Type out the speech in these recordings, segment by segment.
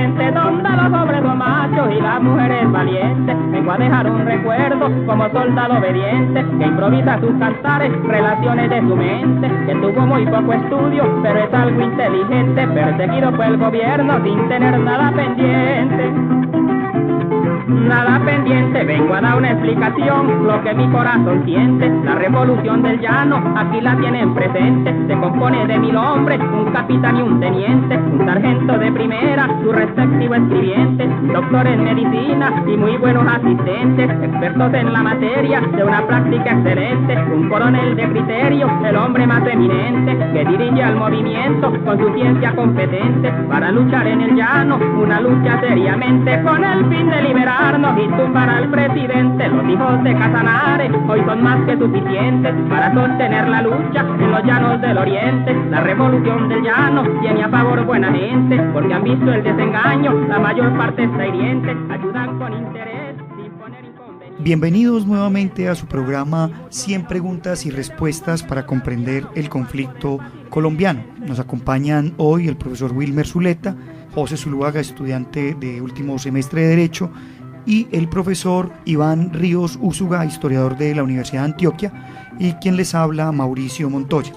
frente donde los hombres son machos y las mujeres valientes. Vengo a dejar un recuerdo como soldado obediente que improvisa sus cantares, relaciones de su mente, que tuvo muy poco estudio, pero es algo inteligente, perseguido por el gobierno sin tener nada pendiente. Nada pendiente, vengo a dar una explicación, lo que mi corazón siente. La revolución del llano, aquí la tienen presente. Se compone de 1000 hombres, un capitán y un teniente, un sargento de primera, su respectivo escribiente, doctor en medicina y muy buenos asistentes, expertos en la materia de una práctica excelente, un coronel de criterio, el hombre más eminente, que dirige al movimiento con su ciencia competente, para luchar en el llano, una lucha seriamente, con el fin de liberarnos y tumbar al presidente. Los hijos de Casanare hoy son más que suficientes para sostener la lucha en los llanos del oriente. La revolución del llano tiene a favor buena gente, porque han visto el desengaño, la mayor parte está hiriente, ayudan con interés sin poner inconvenientes. Bienvenidos nuevamente a su programa 100 preguntas y respuestas para comprender el conflicto colombiano. Nos acompañan hoy el profesor Wilmer Zuleta, José Zuluaga, estudiante de último semestre de Derecho, y el profesor Iván Ríos Úsuga, historiador de la Universidad de Antioquia, y quien les habla, Mauricio Montoya.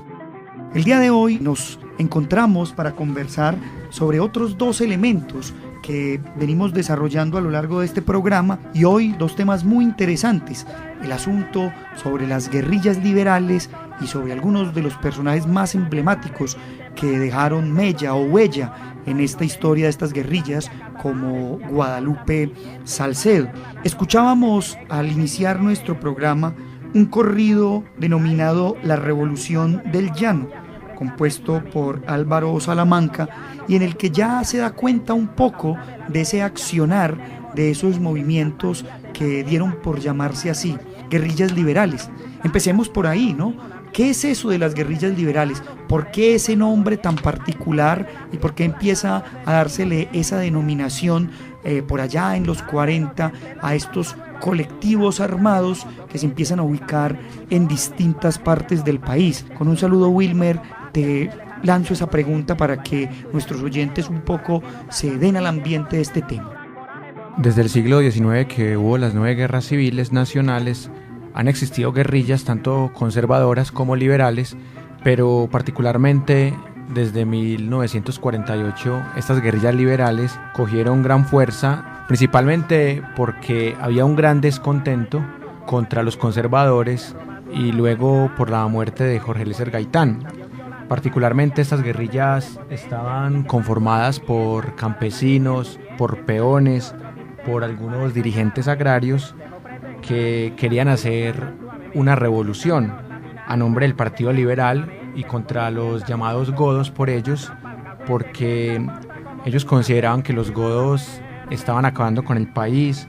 El día de hoy nos encontramos para conversar sobre otros 2 elementos que venimos desarrollando a lo largo de este programa, y hoy 2 temas muy interesantes: el asunto sobre las guerrillas liberales y sobre algunos de los personajes más emblemáticos que dejaron mella o huella en esta historia de estas guerrillas, como Guadalupe Salcedo. Escuchábamos al iniciar nuestro programa un corrido denominado La Revolución del Llano, compuesto por Álvaro Salamanca, y en el que ya se da cuenta un poco de ese accionar de esos movimientos que dieron por llamarse así, guerrillas liberales. Empecemos por ahí, ¿no? ¿Qué es eso de las guerrillas liberales? ¿Por qué ese nombre tan particular y por qué empieza a dársele esa denominación por allá en los 40 a estos colectivos armados que se empiezan a ubicar en distintas partes del país? Con un saludo, Wilmer, te lanzo esa pregunta para que nuestros oyentes un poco se den al ambiente de este tema. Desde el siglo XIX, que hubo las 9 guerras civiles nacionales, han existido guerrillas tanto conservadoras como liberales, pero particularmente desde 1948 estas guerrillas liberales cogieron gran fuerza, principalmente porque había un gran descontento contra los conservadores y luego por la muerte de Jorge Eliezer Gaitán. Particularmente estas guerrillas estaban conformadas por campesinos, por peones, por algunos dirigentes agrarios que querían hacer una revolución a nombre del Partido Liberal y contra los llamados godos por ellos, porque ellos consideraban que los godos estaban acabando con el país,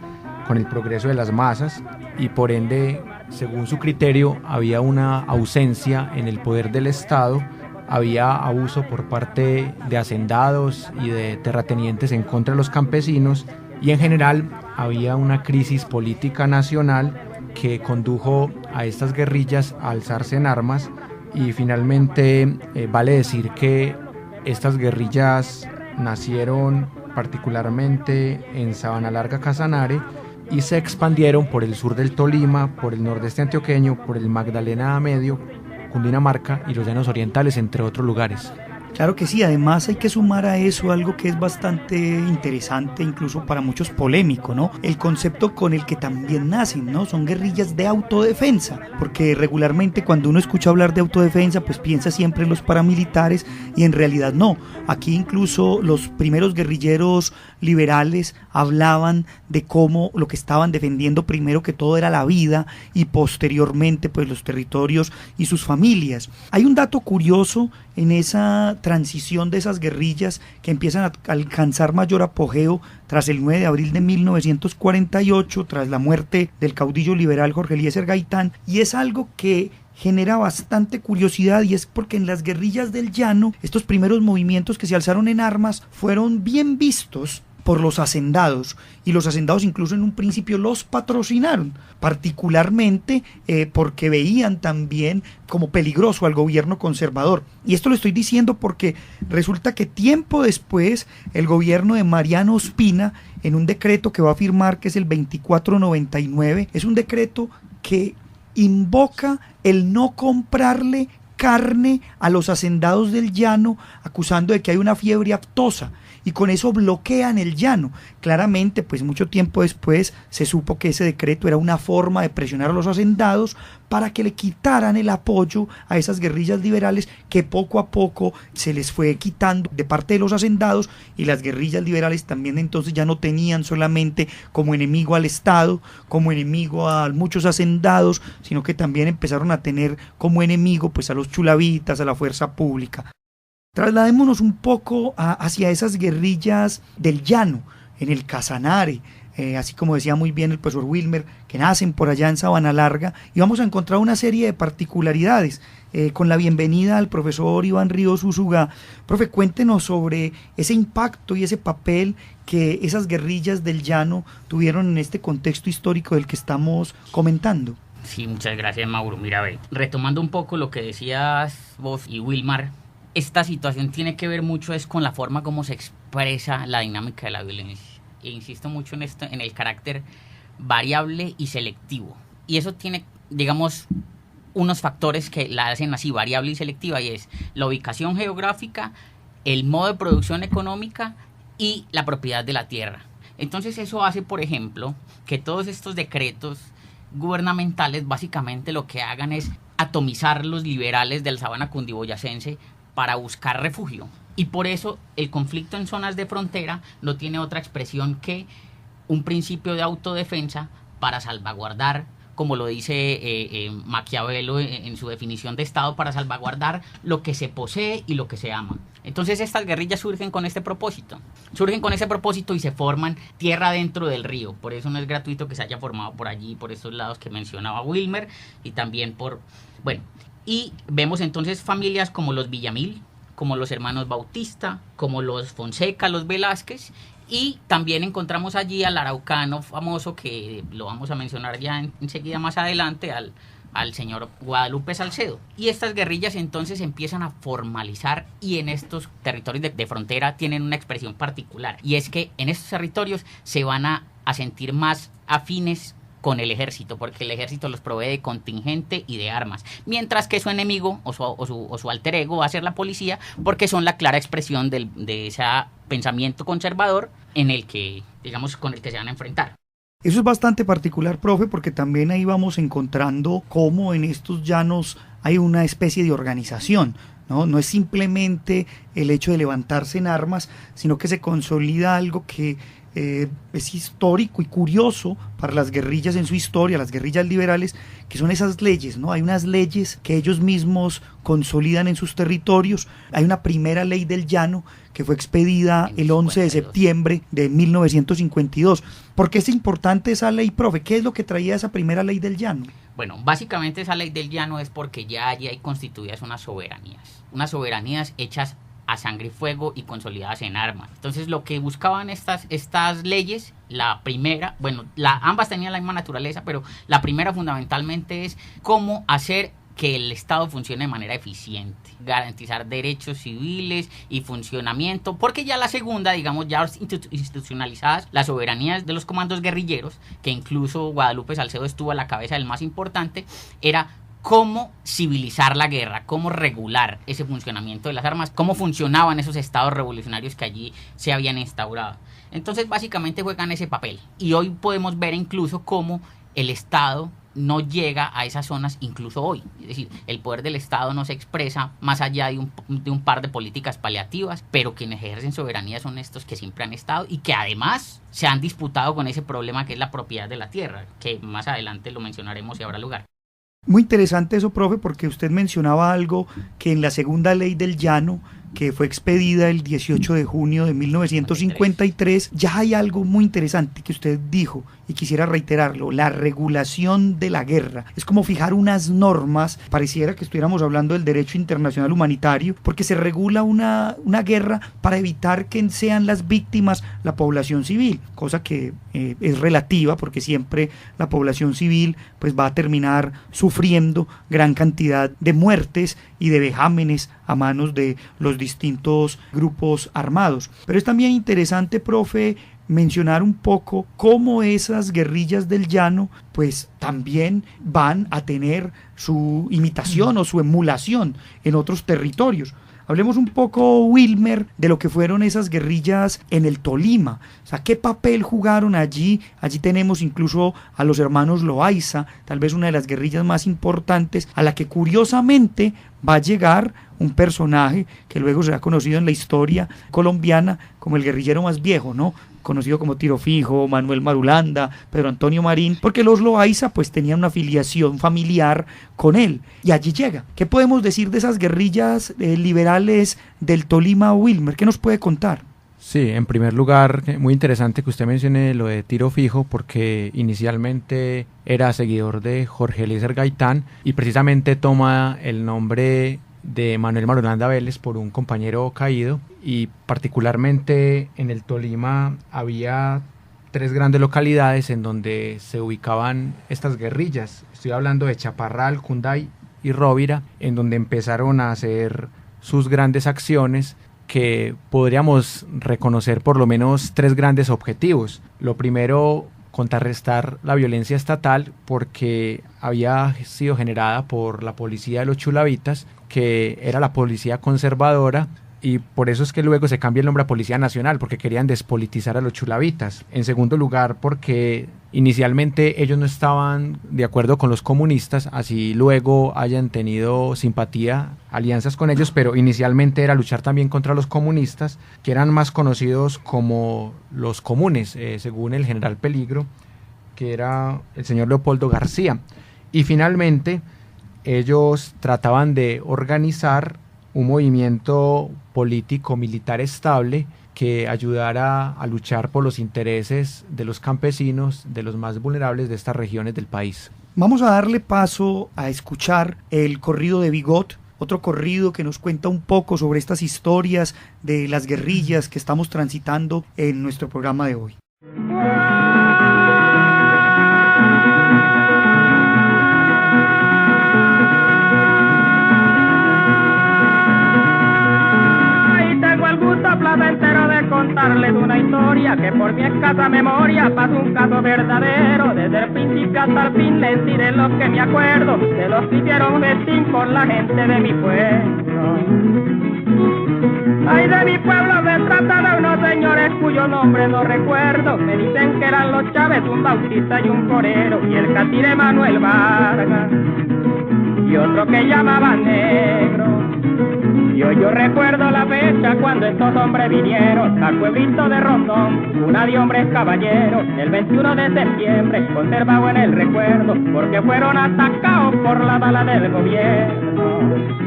con el progreso de las masas, y por ende, según su criterio, había una ausencia en el poder del Estado, había abuso por parte de hacendados y de terratenientes en contra de los campesinos, y en general había una crisis política nacional que condujo a estas guerrillas a alzarse en armas, y finalmente vale decir que estas guerrillas nacieron particularmente en Sabanalarga, Casanare, y se expandieron por el sur del Tolima, por el nordeste antioqueño, por el Magdalena Medio, Cundinamarca y los llanos orientales, entre otros lugares. Claro que sí, además hay que sumar a eso algo que es bastante interesante, incluso para muchos polémico, ¿no? El concepto con el que también nacen, ¿no? Son guerrillas de autodefensa, porque regularmente cuando uno escucha hablar de autodefensa, pues piensa siempre en los paramilitares, y en realidad no. Aquí incluso los primeros guerrilleros liberales hablaban de cómo lo que estaban defendiendo primero que todo era la vida, y posteriormente pues los territorios y sus familias. Hay un dato curioso en esa transición de esas guerrillas que empiezan a alcanzar mayor apogeo tras el 9 de abril de 1948, tras la muerte del caudillo liberal Jorge Eliezer Gaitán, y es algo que genera bastante curiosidad, y es porque en las guerrillas del llano, estos primeros movimientos que se alzaron en armas fueron bien vistos por los hacendados, y los hacendados incluso en un principio los patrocinaron, particularmente porque veían también como peligroso al gobierno conservador. Y esto lo estoy diciendo porque resulta que tiempo después el gobierno de Mariano Ospina, en un decreto que va a firmar, que es el 2499, es un decreto que invoca el no comprarle carne a los hacendados del llano, acusando de que hay una fiebre aftosa, y con eso bloquean el llano. Claramente, pues mucho tiempo después se supo que ese decreto era una forma de presionar a los hacendados para que le quitaran el apoyo a esas guerrillas liberales que poco a poco se les fue quitando de parte de los hacendados, y las guerrillas liberales también entonces ya no tenían solamente como enemigo al Estado, como enemigo a muchos hacendados, sino que también empezaron a tener como enemigo pues a los chulavitas, a la fuerza pública. Trasladémonos un poco hacia esas guerrillas del llano, en el Casanare, así como decía muy bien el profesor Wilmer, que nacen por allá en Sabana Larga, y vamos a encontrar una serie de particularidades. Con la bienvenida al profesor Iván Ríos Úsuga. Profe, cuéntenos sobre ese impacto y ese papel que esas guerrillas del llano tuvieron en este contexto histórico del que estamos comentando. Sí, muchas gracias, Mauro. Mira, ve, retomando un poco lo que decías vos y Wilmar, esta situación tiene que ver mucho es con la forma como se expresa la dinámica de la violencia. E insisto mucho en esto, en el carácter variable y selectivo. Y eso tiene, digamos, unos factores que la hacen así, variable y selectiva, y es la ubicación geográfica, el modo de producción económica y la propiedad de la tierra. Entonces eso hace, por ejemplo, que todos estos decretos gubernamentales básicamente lo que hagan es atomizar los liberales del Sabana cundiboyacense para buscar refugio. Y por eso el conflicto en zonas de frontera no tiene otra expresión que un principio de autodefensa para salvaguardar, como lo dice Maquiavelo en su definición de Estado, para salvaguardar lo que se posee y lo que se ama. Entonces estas guerrillas surgen con este propósito. Surgen con ese propósito y se forman tierra dentro del río. Por eso no es gratuito que se haya formado por allí, por estos lados que mencionaba Wilmer, y también por... Bueno, y vemos entonces familias como los Villamil, como los hermanos Bautista, como los Fonseca, los Velázquez, y también encontramos allí al araucano famoso, que lo vamos a mencionar ya enseguida más adelante, al señor Guadalupe Salcedo. Y estas guerrillas entonces empiezan a formalizar, y en estos territorios de frontera tienen una expresión particular, y es que en estos territorios se van a sentir más afines con el ejército, porque el ejército los provee de contingente y de armas, mientras que su enemigo o su alter ego va a ser la policía, porque son la clara expresión de ese pensamiento conservador en el que, digamos, con el que se van a enfrentar. Eso es bastante particular, profe, porque también ahí vamos encontrando cómo en estos llanos hay una especie de organización, ¿no? No es simplemente el hecho de levantarse en armas, sino que se consolida algo que es histórico y curioso para las guerrillas en su historia, las guerrillas liberales, que son esas leyes, ¿no? Hay unas leyes que ellos mismos consolidan en sus territorios. Hay una primera ley del llano que fue expedida el 11 de septiembre de 1952. ¿Por qué es importante esa ley, profe? ¿Qué es lo que traía esa primera ley del llano? Bueno, básicamente esa ley del llano es porque ya allí hay constituidas unas soberanías hechas a sangre y fuego y consolidadas en armas. Entonces lo que buscaban estas leyes, la primera, bueno, ambas tenían la misma naturaleza, pero la primera fundamentalmente es cómo hacer que el Estado funcione de manera eficiente, garantizar derechos civiles y funcionamiento, porque ya la segunda, digamos, ya institucionalizadas las soberanías de los comandos guerrilleros, que incluso Guadalupe Salcedo estuvo a la cabeza del más importante, era cómo civilizar la guerra, cómo regular ese funcionamiento de las armas, cómo funcionaban esos estados revolucionarios que allí se habían instaurado. Entonces básicamente juegan ese papel, y hoy podemos ver incluso cómo el Estado no llega a esas zonas incluso hoy. Es decir, el poder del Estado no se expresa más allá de un par de políticas paliativas, pero quienes ejercen soberanía son estos que siempre han estado y que además se han disputado con ese problema que es la propiedad de la tierra, que más adelante lo mencionaremos si habrá lugar. Muy interesante eso, profe, porque usted mencionaba algo que en la segunda ley del llano que fue expedida el 18 de junio de 1953, ya hay algo muy interesante que usted dijo y quisiera reiterarlo: la regulación de la guerra. Es como fijar unas normas, pareciera que estuviéramos hablando del derecho internacional humanitario, porque se regula una guerra para evitar que sean las víctimas la población civil, cosa que es relativa, porque siempre la población civil pues va a terminar sufriendo gran cantidad de muertes y de vejámenes a manos de los distintos grupos armados. Pero es también interesante, profe, mencionar un poco cómo esas guerrillas del llano pues también van a tener su imitación o su emulación en otros territorios. Hablemos un poco, Wilmer, de lo que fueron esas guerrillas en el Tolima. O sea, ¿qué papel jugaron allí? Allí tenemos incluso a los hermanos Loaiza, tal vez una de las guerrillas más importantes, a la que curiosamente va a llegar un personaje que luego será conocido en la historia colombiana como el guerrillero más viejo, ¿no? Conocido como Tiro Fijo, Manuel Marulanda, Pedro Antonio Marín, porque los Loaiza pues tenían una afiliación familiar con él, y allí llega. ¿Qué podemos decir de esas guerrillas liberales del Tolima, Wilmer? ¿Qué nos puede contar? Sí, en primer lugar, muy interesante que usted mencione lo de Tiro Fijo, porque inicialmente era seguidor de Jorge Eliezer Gaitán y precisamente toma el nombre de Manuel Marulanda Vélez por un compañero caído, y particularmente en el Tolima había 3 grandes localidades en donde se ubicaban estas guerrillas. Estoy hablando de Chaparral, Cunday y Rovira, en donde empezaron a hacer sus grandes acciones, que podríamos reconocer por lo menos 3 grandes objetivos. Lo primero, contrarrestar la violencia estatal, porque había sido generada por la policía de los chulavitas, que era la policía conservadora, y por eso es que luego se cambia el nombre a Policía Nacional, porque querían despolitizar a los chulavitas. En segundo lugar, porque inicialmente ellos no estaban de acuerdo con los comunistas, así luego hayan tenido simpatía, alianzas con ellos, pero inicialmente era luchar también contra los comunistas, que eran más conocidos como los comunes, según el general Peligro, que era el señor Leopoldo García. Y finalmente ellos trataban de organizar un movimiento político militar estable que ayudara a luchar por los intereses de los campesinos, de los más vulnerables de estas regiones del país. Vamos a darle paso a escuchar el corrido de Bigot, otro corrido que nos cuenta un poco sobre estas historias de las guerrillas que estamos transitando en nuestro programa de hoy. Placentero de contarles una historia que por mi escasa memoria pasó un caso verdadero. Desde el principio hasta el fin les diré lo que me acuerdo de los que hicieron festín con la gente de mi pueblo. Ay, de mi pueblo se trata de unos señores cuyo nombre no recuerdo. Me dicen que eran los Chávez, un Bautista y un Corero, y el catire Manuel Vargas y otro que llamaban Negro. Y hoy yo recuerdo la fecha cuando estos hombres vinieron al pueblito de Rondón, una de hombres caballeros, el 21 de septiembre, conservado en el recuerdo, porque fueron atacados por la bala del gobierno.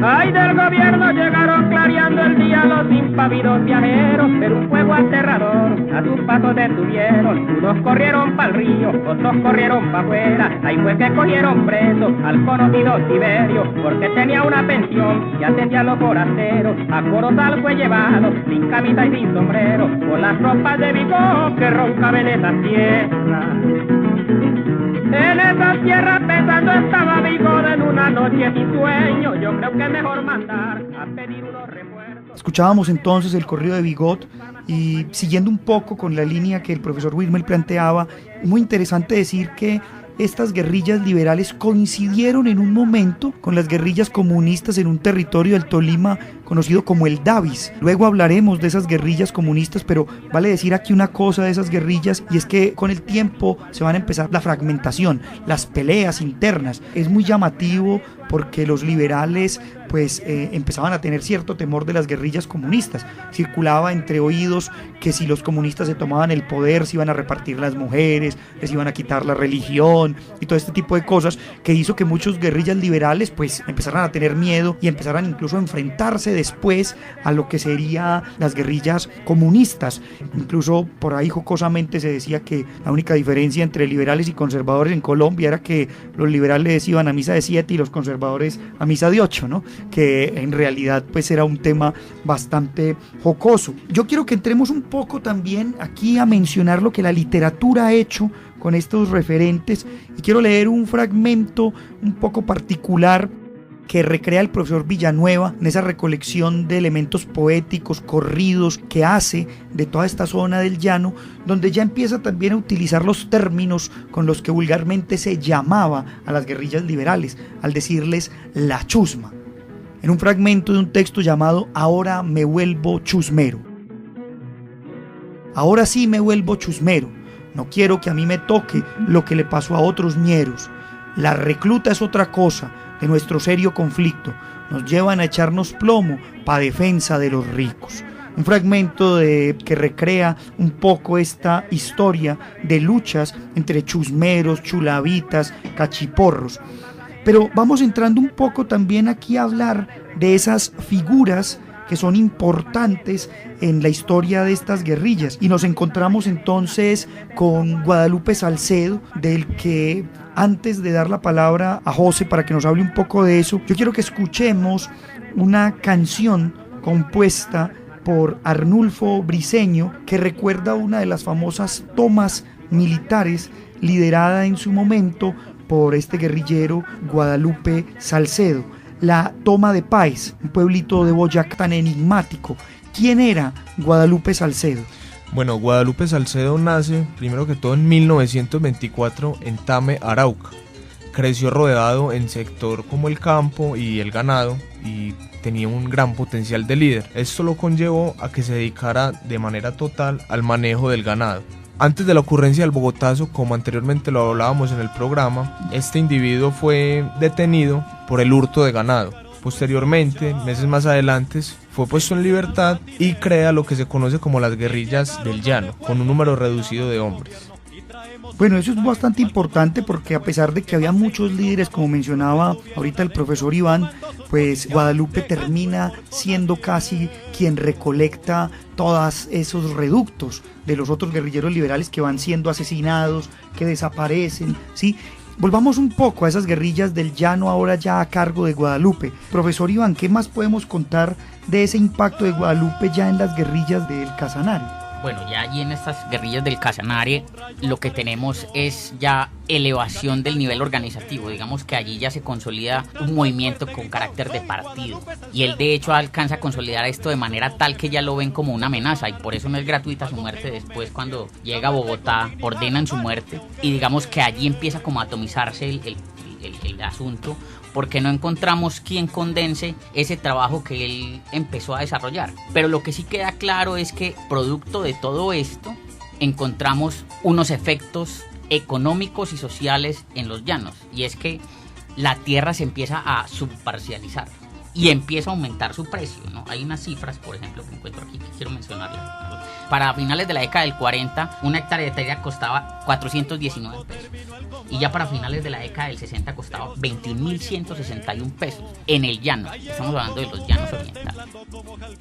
Ay, del gobierno llegaron clareando el día los impávidos viajeros, pero un fuego aterrador a sus pasos detuvieron. Unos corrieron pa'l río, otros corrieron pa' afuera. Ahí fue que cogieron preso al conocido Tiberio, porque tenía una pensión y atendía a los forasteros. A Corozal fue llevado sin camisa y sin sombrero, con las ropas de Bigot que roncaba en esa tierra. En esa tierra pensando estaba Bigot en una noche sin sueño. Yo creo que es mejor mandar a pedir unos refuerzos. Escuchábamos entonces el corrido de Bigot, y siguiendo un poco con la línea que el profesor Wilmer planteaba, es muy interesante decir que estas guerrillas liberales coincidieron en un momento con las guerrillas comunistas en un territorio del Tolima conocido como el Davis. Luego hablaremos de esas guerrillas comunistas, pero vale decir aquí una cosa de esas guerrillas, y es que con el tiempo se van a empezar la fragmentación, las peleas internas. Es muy llamativo porque los liberales pues empezaban a tener cierto temor de las guerrillas comunistas. Circulaba entre oídos que si los comunistas se tomaban el poder se iban a repartir las mujeres, les iban a quitar la religión y todo este tipo de cosas, que hizo que muchos guerrillas liberales pues empezaran a tener miedo y empezaran incluso a enfrentarse después a lo que serían las guerrillas comunistas. Incluso por ahí jocosamente se decía que la única diferencia entre liberales y conservadores en Colombia era que los liberales iban a misa de 7 y los conservadores a misa de 8, ¿no? Que en realidad pues era un tema bastante jocoso. Yo quiero que entremos un poco también aquí a mencionar lo que la literatura ha hecho con estos referentes, y quiero leer un fragmento un poco particular que recrea el profesor Villanueva en esa recolección de elementos poéticos, corridos que hace de toda esta zona del llano, donde ya empieza también a utilizar los términos con los que vulgarmente se llamaba a las guerrillas liberales, al decirles la chusma, en un fragmento de un texto llamado Ahora me vuelvo chusmero. Ahora sí me vuelvo chusmero, no quiero que a mí me toque lo que le pasó a otros ñeros. La recluta es otra cosa de nuestro serio conflicto, nos llevan a echarnos plomo pa' defensa de los ricos. Un fragmento que recrea un poco esta historia de luchas entre chusmeros, chulavitas, cachiporros. Pero vamos entrando un poco también aquí a hablar de esas figuras que son importantes en la historia de estas guerrillas, y nos encontramos entonces con Guadalupe Salcedo, del que antes de dar la palabra a José para que nos hable un poco de eso, yo quiero que escuchemos una canción compuesta por Arnulfo Briceño que recuerda una de las famosas tomas militares liderada en su momento por este guerrillero Guadalupe Salcedo, la toma de Páez, un pueblito de Boyacá tan enigmático. ¿Quién era Guadalupe Salcedo? Bueno, Guadalupe Salcedo nace primero que todo en 1924 en Tame, Arauca. Creció rodeado en sector como el campo y el ganado y tenía un gran potencial de líder. Esto lo conllevó a que se dedicara de manera total al manejo del ganado. Antes de la ocurrencia del Bogotazo, como anteriormente lo hablábamos en el programa, este individuo fue detenido por el hurto de ganado. Posteriormente, meses más adelante, fue puesto en libertad y crea lo que se conoce como las guerrillas del llano, con un número reducido de hombres. Bueno, eso es bastante importante porque a pesar de que había muchos líderes, como mencionaba ahorita el profesor Iván, pues Guadalupe termina siendo casi quien recolecta todos esos reductos de los otros guerrilleros liberales que van siendo asesinados, que desaparecen, ¿sí? Volvamos un poco a esas guerrillas del llano ahora ya a cargo de Guadalupe. Profesor Iván, ¿qué más podemos contar de ese impacto de Guadalupe ya en las guerrillas del Casanare? Bueno, ya allí en estas guerrillas del Casanare lo que tenemos es ya elevación del nivel organizativo. Digamos que allí ya se consolida un movimiento con carácter de partido, y él de hecho alcanza a consolidar esto de manera tal que ya lo ven como una amenaza, y por eso no es gratuita su muerte. Después, cuando llega a Bogotá, ordenan su muerte, y digamos que allí empieza como a atomizarse el asunto, porque no encontramos quien condense ese trabajo que él empezó a desarrollar. Pero lo que sí queda claro es que producto de todo esto encontramos unos efectos económicos y sociales en los llanos, y es que la tierra se empieza a subparcializar y empieza a aumentar su precio, ¿no? Hay unas cifras, por ejemplo, que encuentro aquí que quiero mencionarlas. Para finales de la década del 40, una hectárea de tierra costaba 419 pesos. Y ya para finales de la década del 60 costaba 21.161 pesos en el llano. Estamos hablando de los llanos orientales.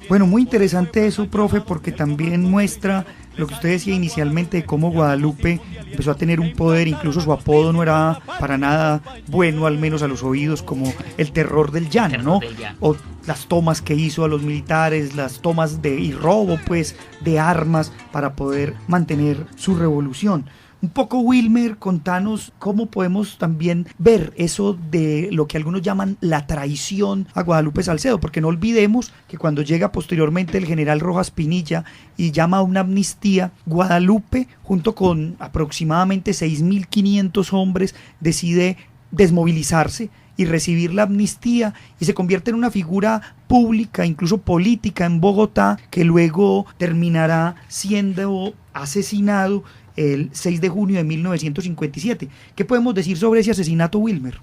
Bueno, muy interesante eso, profe, porque también muestra lo que usted decía inicialmente de cómo Guadalupe empezó a tener un poder. Incluso su apodo no era para nada bueno, al menos a los oídos, como el terror del llano, ¿no? O las tomas que hizo a los militares, las tomas y robo pues de armas para poder mantener su revolución. Un poco, Wilmer, contanos cómo podemos también ver eso de lo que algunos llaman la traición a Guadalupe Salcedo, porque no olvidemos que cuando llega posteriormente el general Rojas Pinilla y llama a una amnistía, Guadalupe, junto con aproximadamente 6.500 hombres, decide desmovilizarse y recibir la amnistía, y se convierte en una figura pública, incluso política en Bogotá, que luego terminará siendo asesinado el 6 de junio de 1957. ¿Qué podemos decir sobre ese asesinato, Wilmer?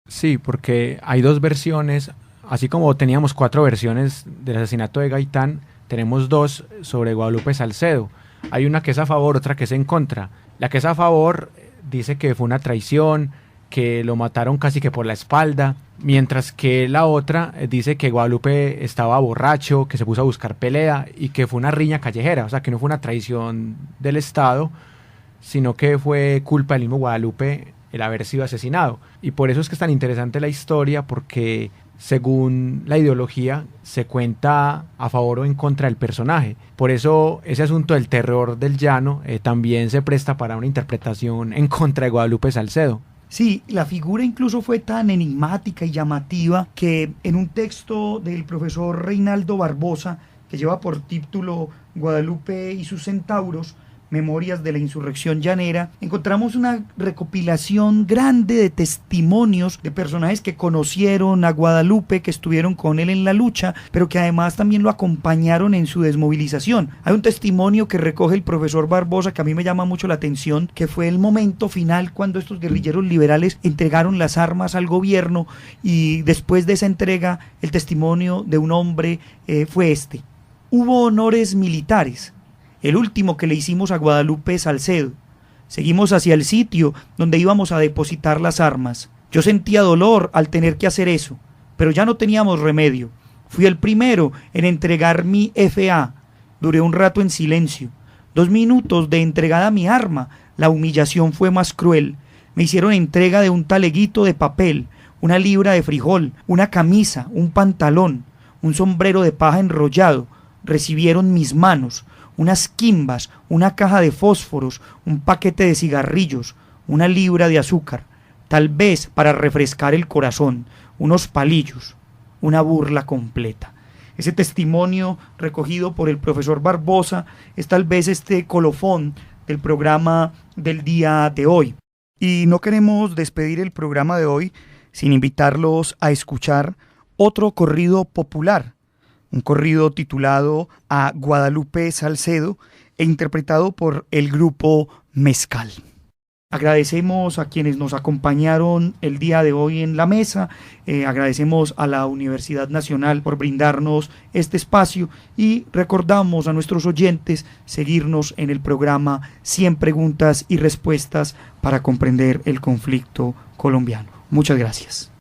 Sí, porque hay dos versiones, así como teníamos 4 versiones del asesinato de Gaitán, tenemos 2 sobre Guadalupe Salcedo. Hay una que es a favor, otra que es en contra. La que es a favor dice que fue una traición, que lo mataron casi que por la espalda, mientras que la otra dice que Guadalupe estaba borracho, que se puso a buscar pelea y que fue una riña callejera, o sea, que no fue una traición del Estado, sino que fue culpa del mismo Guadalupe el haber sido asesinado. Y por eso es que es tan interesante la historia, porque según la ideología se cuenta a favor o en contra del personaje. Por eso ese asunto del terror del llano también se presta para una interpretación en contra de Guadalupe Salcedo. Sí, la figura incluso fue tan enigmática y llamativa que en un texto del profesor Reinaldo Barbosa, que lleva por título Guadalupe y sus centauros, Memorias de la Insurrección Llanera, encontramos una recopilación grande de testimonios de personajes que conocieron a Guadalupe, que estuvieron con él en la lucha, pero que además también lo acompañaron en su desmovilización. Hay un testimonio que recoge el profesor Barbosa que a mí me llama mucho la atención, que fue el momento final cuando estos guerrilleros liberales entregaron las armas al gobierno, y después de esa entrega el testimonio de un hombre fue este: hubo honores militares, el último que le hicimos a Guadalupe Salcedo. Seguimos hacia el sitio donde íbamos a depositar las armas. Yo sentía dolor al tener que hacer eso, pero ya no teníamos remedio. Fui el primero en entregar mi FA. Duré un rato en silencio. 2 minutos de entregada mi arma. La humillación fue más cruel. Me hicieron entrega de un taleguito de papel, una libra de frijol, una camisa, un pantalón, un sombrero de paja enrollado. Recibieron mis manos, unas quimbas, una caja de fósforos, un paquete de cigarrillos, una libra de azúcar, tal vez para refrescar el corazón, unos palillos, una burla completa. Ese testimonio recogido por el profesor Barbosa es tal vez este colofón del programa del día de hoy. Y no queremos despedir el programa de hoy sin invitarlos a escuchar otro corrido popular, un corrido titulado A Guadalupe Salcedo e interpretado por el grupo Mezcal. Agradecemos a quienes nos acompañaron el día de hoy en la mesa, agradecemos a la Universidad Nacional por brindarnos este espacio y recordamos a nuestros oyentes seguirnos en el programa 100 preguntas y respuestas para comprender el conflicto colombiano. Muchas gracias.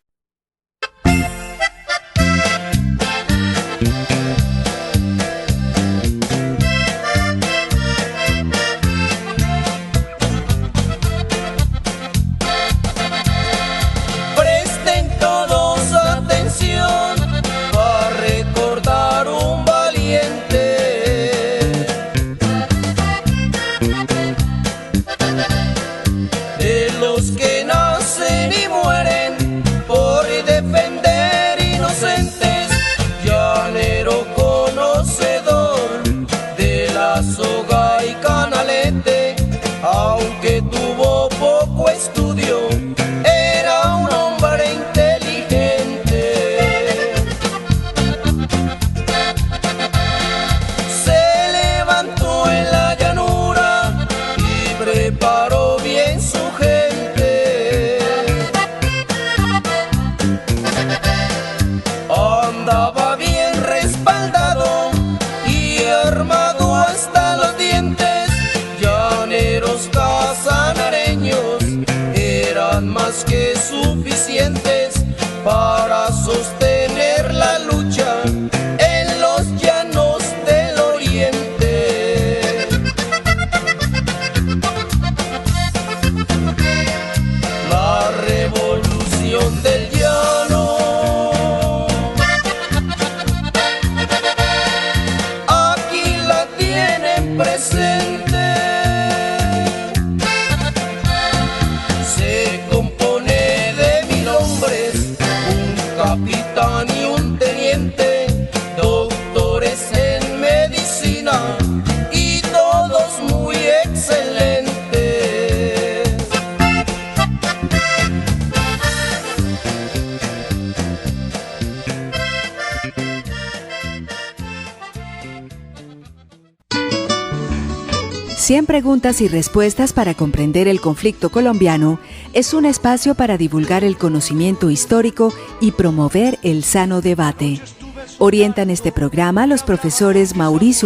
De los que nacen y mueren 100 preguntas y respuestas para comprender el conflicto colombiano es un espacio para divulgar el conocimiento histórico y promover el sano debate. Orientan este programa los profesores Mauricio